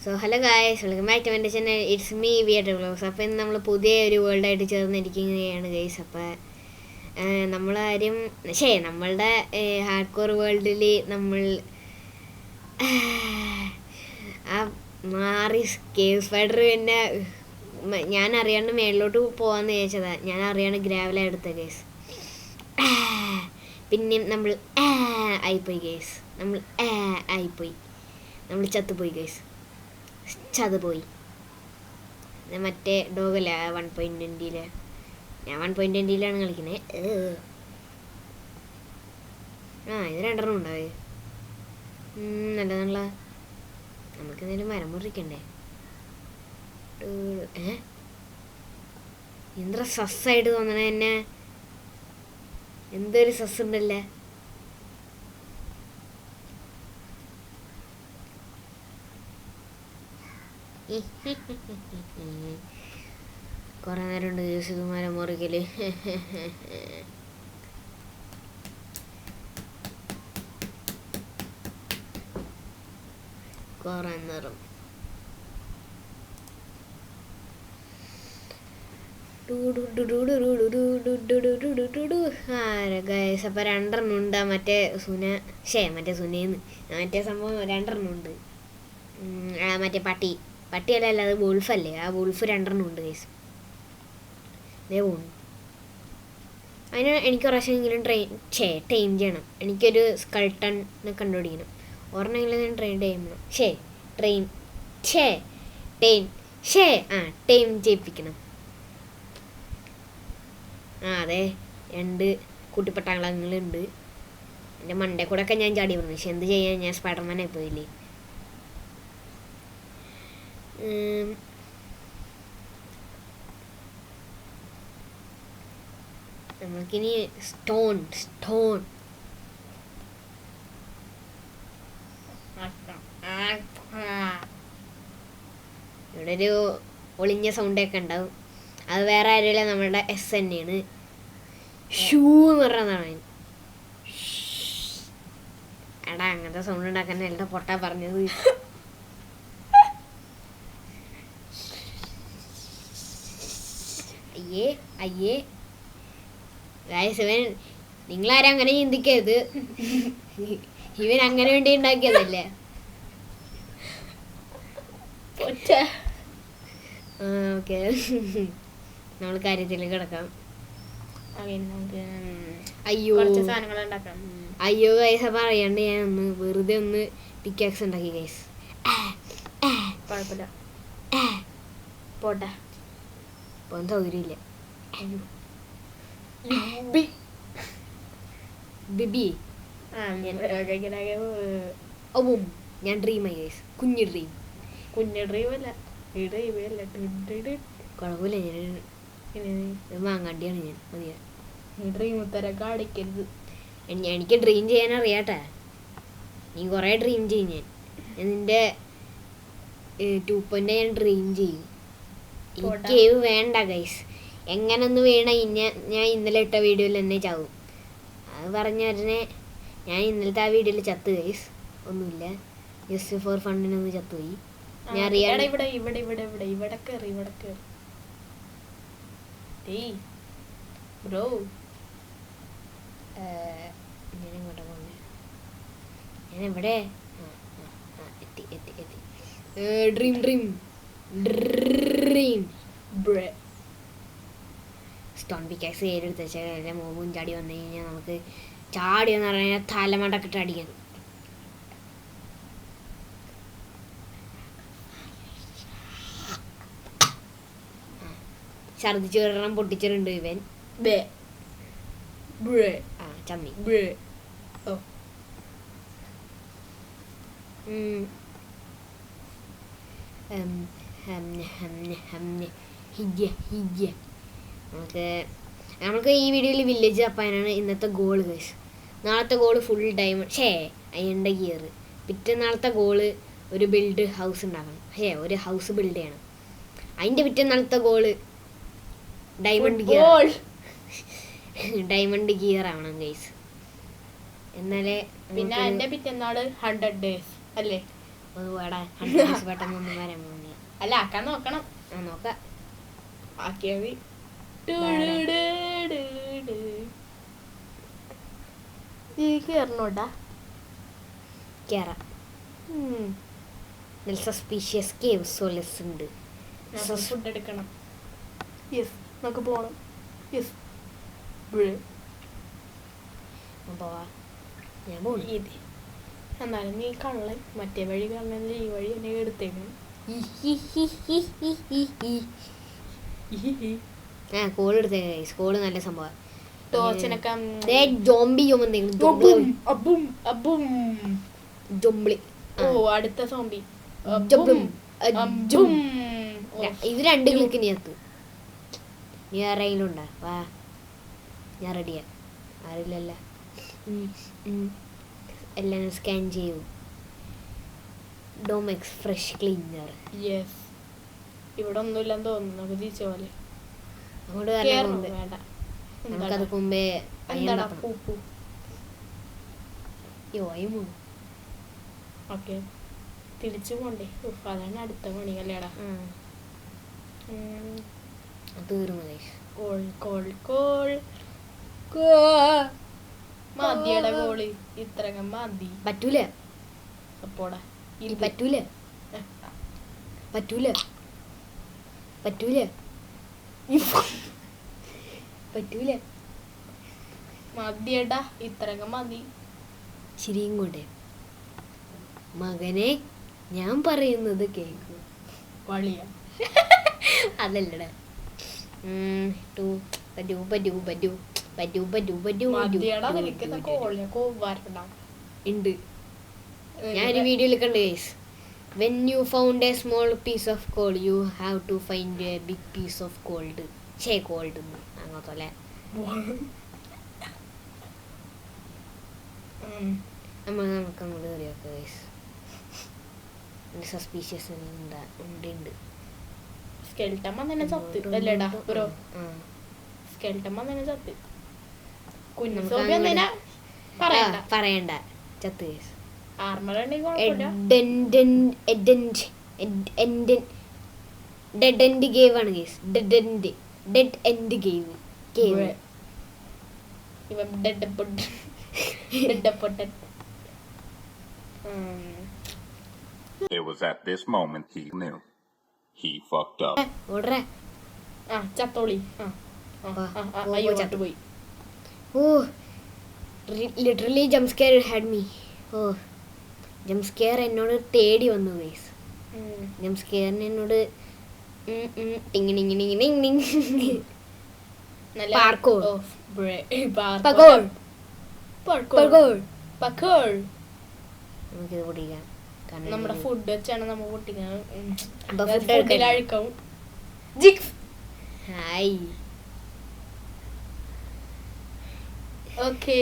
So hello guys, welcome back to എൻ്റെ channel. It's me weird vlogs. അപ്പോൾ ഇന്ന് നമ്മൾ പുതിയ ഒരു വേൾഡായിട്ട് ചേർന്നിരിക്കുകയാണ് ഗൈസ്. അപ്പോൾ നമ്മളാരും നമ്മളുടെ ഹാർഡ് കോർ വേൾഡിൽ നമ്മൾ ആ മാറി കേവ് സ്പൈഡർ പിന്നെ ഞാൻ അറിയാണ്ട് മേളിലോട്ട് പോകാമെന്ന് ചോദിച്ചതാണ്. ഞാൻ അറിയാണ്ട് ഗ്രാവല എടുത്ത ഗൈസ്. പിന്നെ നമ്മൾ ആയിപ്പോയി ഗൈസ്. നമ്മൾ ആയിപ്പോയി, നമ്മൾ ചത്തുപോയി ഗൈസ്. ചതുപോയി. മറ്റേ ഡോഗല്ല 1.20 ഞാൻ 1.20 കളിക്കുന്നത്. ഇത് രണ്ടെണ്ണം ഉണ്ടാവേ. നല്ലതാണല്ലോ. നമുക്ക് എന്തെങ്കിലും മരം മുറിക്കണ്ടേ? എന്ത്ര സസ്സായിട്ട് തോന്നണേ എന്നെ. എന്തൊരു സസ് ഉണ്ടല്ലേ. കുറെ നേരം ഉണ്ട് യൂസുമാരെ മുറിക്കല്. കുറെ നേരം അപ്പൊ രണ്ടെണ്ണം ഉണ്ട്. മറ്റേ സുനേന്ന് മറ്റേ സംഭവം രണ്ടെണ്ണം ഉണ്ട്. മറ്റേ പട്ടിയല്ല, അത് വുൾഫല്ലേ. ആ വുൾഫ് രണ്ടെണ്ണം ഉണ്ട് കേസ്. ഇതേ പോണു. അതിന് എനിക്ക് പ്രാവശ്യമെങ്കിലും ടൈം ചെയ്യണം. എനിക്കൊരു സ്കൾട്ടനെ കണ്ടുപിടിക്കണം. ഒരെണ്ണമെങ്കിലും ഞാൻ ട്രെയിൻ ചെയ്യണം. ടൈം ചെയ്യിപ്പിക്കണം. അതെ, 2 കുട്ടിപ്പട്ടാളങ്ങളുണ്ട്. എൻ്റെ മണ്ടേ കൂടെ ഒക്കെ ഞാൻ ചാടി വന്നു. പക്ഷെ എന്ത് ചെയ്യാൻ, ഞാൻ സ്പൈഡർമാനായി പോയില്ലേ. നമുക്കിനി സ്റ്റോൺ ഇവിടെ ഒരു ഒളിഞ്ഞ സൗണ്ടൊക്കെ ഉണ്ടാവും. അത് വേറെ ആരുമില്ല, നമ്മളുടെ എസ് തന്നെയാണ്. ഷൂ എന്ന് പറഞ്ഞതാണ്. എടാ, അങ്ങനത്തെ സൗണ്ട് ഉണ്ടാക്കാൻ എല്ലാം പൊട്ടാ പറഞ്ഞത്. അയ്യേ ഗായ്സ്, ഇവൻ നിങ്ങളാരും അങ്ങനെ ചിന്തിക്കരുത്. ഇവൻ അങ്ങനെ വേണ്ടി ഉണ്ടാക്കിയതല്ലേ. ഓക്കെ, നമ്മൾ കാര്യത്തിലേക്ക് കിടക്കാം. അയ്യോ ഗൈസ്, അപ്പൊ അറിയാണ്ട് ഞാൻ വെറുതെ ഒന്ന് പിക്കാക്സ് ഉണ്ടാക്കി ഗൈസ്. കുഴപ്പമില്ല, പോട്ടെ. പോകാൻ സൗകര്യമില്ല. ബിബി ഞാൻ ഡ്രീമായി ഗൈസ്. കുഞ്ഞു ഡ്രീം അല്ല, കുഴപ്പമില്ല. ഞാൻ വാങ്ങാണ്ടിയാണ് ഞാൻ. മതിയാ, ഡ്രീം ഉത്തരൊക്കെ അടിക്കരുത്. എനിക്ക് ഡ്രീം ചെയ്യാൻ അറിയാട്ടെ. നീ കുറേ ഡ്രീം ചെയ്യും. ഞാൻ നിന്റെ 2 ഞാൻ ഡ്രീം ചെയ്യും. എനിക്ക് വേണ്ട ഗൈസ്. എങ്ങനെ ഒന്ന് വീണ ഞാൻ ഇന്നലെ ഇട്ട വീഡിയോയിൽ തന്നെ ചാവും. അത് പറഞ്ഞ ഞാൻ ഇന്നലത്തെ ആ വീഡിയോയിൽ ചത്ത് ഗൈസ്. ഒന്നുമില്ല, ജസ്റ്റ് ഫോർ ഫണ്ടിനൊന്ന് ചത്തുപോയി. ഞാൻ അറിയാം. ഇവിടെ കേറി ബ്രോ. ഞാൻ എങ്ങോട്ടാ പോകുന്നത്? ഞാൻ എവിടെ? എത്തി. ഡ്രീം സ്റ്റോൺ പിക്കാക്സ് കയറിയെടുത്ത് വെച്ചാൽ എൻ്റെ മോവും ചാടി വന്നു കഴിഞ്ഞാൽ നമുക്ക് ചാടി എന്ന് പറഞ്ഞാൽ തലമണ്ടക്കിട്ട് അടിക്കണം. ഛർദിച്ചു വരണം, പൊട്ടിച്ചിട്ടുണ്ട് ഇവൻ. ചമ്മി. നമുക്ക് ഈ വീഡിയോയിൽ വില്ലേജ് അപ്പാനാണ് ഇന്നത്തെ ഗോൾ ഗൈസ്. നാളത്തെ ഗോള് ഫുൾ ഡയമണ്ട് അയണ്ട ഗിയർ. പിറ്റേന്നാളത്തെ ഗോള് ഒരു ബിൽഡ് ഹൗസ് ഉണ്ടാക്കണം. ഒരു ഹൗസ് ബിൽഡ് ചെയ്യണം. അതിൻ്റെ പിറ്റേന്നാളത്തെ ഗോള് ഡയമണ്ട് ഗിയർ ആവണം ഗൈസ്. എന്നാലേ പിന്നെ എൻ്റെ പിറ്റേന്നാള് 100 days അല്ലേ? അത് വേടാ 100 പെട്ടെന്നൊന്നും വരാൻ പോകുന്നില്ല. അല്ല ആക്കാൻ നോക്കണം. നോക്കാം. ആക്കിയാ മതി. കേറണോട്ടാ കേറാം. നല്ല സസ്പീഷ്യസ് കേവ് സോലസ് ഉണ്ട്. ഫുഡ് എടുക്കണം. യെസ് നമുക്ക് പോണം. യെസ് പോവാ. ഞാൻ പോകും. എന്നാലും നീ കള്ളൻ മറ്റേ വഴി കള്ളനല്ലേ ഈ വഴി എന്നെ എടുത്തേക്കണം. കോൾ എടുത്തേ. കോള് നല്ല സംഭവം. ടോർച്ചിനൊക്കെ ഓ അടുത്ത സോംബി ഇത് 2 ക്ലിക്ക് നീ എത്തു. നീ ആരെങ്കിലും ഉണ്ടാ? വാ, ഞാൻ റെഡിയാ. ആരില്ലല്ല. എല്ലാം സ്കാൻ ചെയ്യൂ. ഡോമെക്സ് ഫ്രഷ് ക്ലീനർ. യെസ് ഇവിടെ ഒന്നുമില്ലെന്ന് തോന്നുന്നു. നമുക്ക് തിരിച്ച പോലെ അങ്ങോട്ട് വേണ്ട. നമുക്കത് മുമ്പേ എന്താടാ പൂപ്പു? ഓക്കെ തിരിച്ചു പോണ്ടേ? അതാണ് അടുത്ത പണി അല്ലേടാ. മതിയടാ ഗോള്. ഇത്രകം മതി. പറ്റൂല. അപ്പോടാ പറ്റൂല പറ്റൂല പറ്റൂല പറ്റൂല. മതിയടാ ഇത്രകം മതി. ശരിയും കൊണ്ട് മകനെ ഞാൻ പറയുന്നത് കേൾക്കൂ. വളിയ അതല്ലടാ. പറ്റൂ പറ്റൂ പറ്റൂ പറ്റൂ പറ്റൂ പറ്റൂ ഉണ്ട്. ഞാനൊരു വീഡിയോയിൽ കണ്ട് guys. When you found a small piece of gold, you have to find a big piece of gold. gold അങ്ങനത്തെ നമുക്ക് അങ്ങോട്ട് കയറിയൊക്കെ ഗൈസ്. സസ്പീഷ്യസ് ഉണ്ട്. സ്കെൽട്ടൻ വന്നെ ചത്ത് അല്ലേടാ ബ്രോ? സ്കെൽട്ടൻ വന്നെ ചത്ത്. പറയണ്ട ചത്ത് ഗൈസ്. ഡെഡ് എൻഡ് ഗേവ് ആണ് guys. Dead end gave. It was at this moment he knew. He fucked up. ഓടറേ. ചത്തോളി. അയ്യോ ചത്തുപോയി. Oh, literally jump scare had me. Oh, jump scare എന്നോട് തേടി വന്നു ഗൈസ്. ജംപ് സ്കെയറിന് എന്നോട് നമുക്കിത് പൊട്ടിക്കാം. നമ്മുടെ ഫുഡ് വെച്ചാണ് നമ്മൾ പൊട്ടിക്കുന്നത്. ഹായ്. ഓക്കേ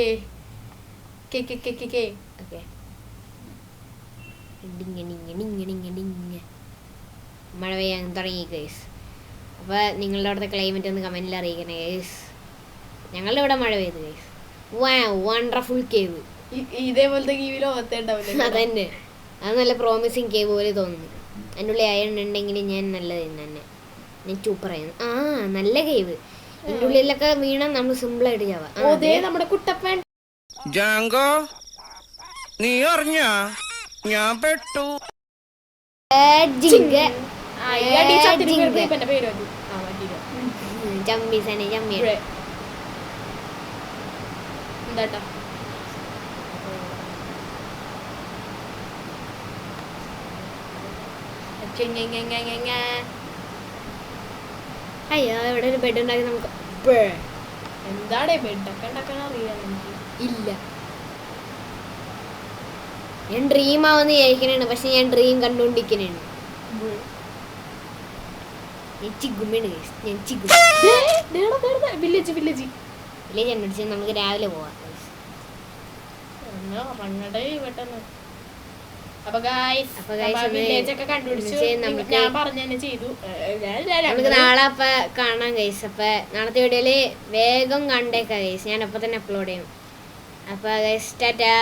മഴ പെയ്യാൻ തുടങ്ങി ഗൈസ്. അപ്പോൾ നിങ്ങളുടെ അവിടുത്തെ ക്ലൈമറ്റ് ഒന്ന് കമൻറ്റിൽ അറിയിക്കണേ ഗൈസ്. ഞങ്ങളുടെ ഇവിടെ മഴ പെയ്തു ഗൈസ്. Wonderful cave. ഇതേപോലത്തെ കേവ് ലോകത്തെ ഉണ്ടാവില്ല. അതന്നെ, അത് നല്ല പ്രോമിസിങ് കേവ് പോലെ തോന്നുന്നു. അതിൻ്റെ ഉള്ളിൽ അയൺ ഉണ്ടെങ്കിൽ ഞാൻ നല്ലത് തന്നെ. ഞാൻ സൂപ്പറായിരുന്നു. നല്ല കേവ്. ഇതിൻ്റെ ഉള്ളിലൊക്കെ വീണാൽ നമ്മൾ സിമ്പിളായിട്ട് ചാവാം. നമ്മുടെ കുട്ടപ്പൻ ജാങ്കോ, നീ അറിഞ്ഞ ഞാൻ പെട്ടു. എന്താട്ടാ അയ്യോ, ഇവിടെ ഒരു ബെഡ് ഉണ്ടാക്കി നമുക്ക്. എന്താടേ ബെഡൊക്കെ ഉണ്ടാക്കാൻ അറിയാം എനിക്ക്? ഇല്ല, ഞാൻ ഡ്രീം ആവുന്ന വിചാരിക്കണേണ്. പക്ഷെ ഞാൻ ഡ്രീം കണ്ടുകൊണ്ടിരിക്കണേണ്. നമുക്ക് രാവിലെ പോവാം. നമുക്ക് നാളെ അപ്പൊ കാണാം ഗൈസ്. അപ്പൊ നാളത്തെ വീഡിയോയില് വേഗം കണ്ടേക്കാം ഗൈസ്. ഞാൻ അപ്പൊ തന്നെ അപ്ലോഡ് ചെയ്യും. അപ്പൊ ഗൈസ് ടാറ്റാ.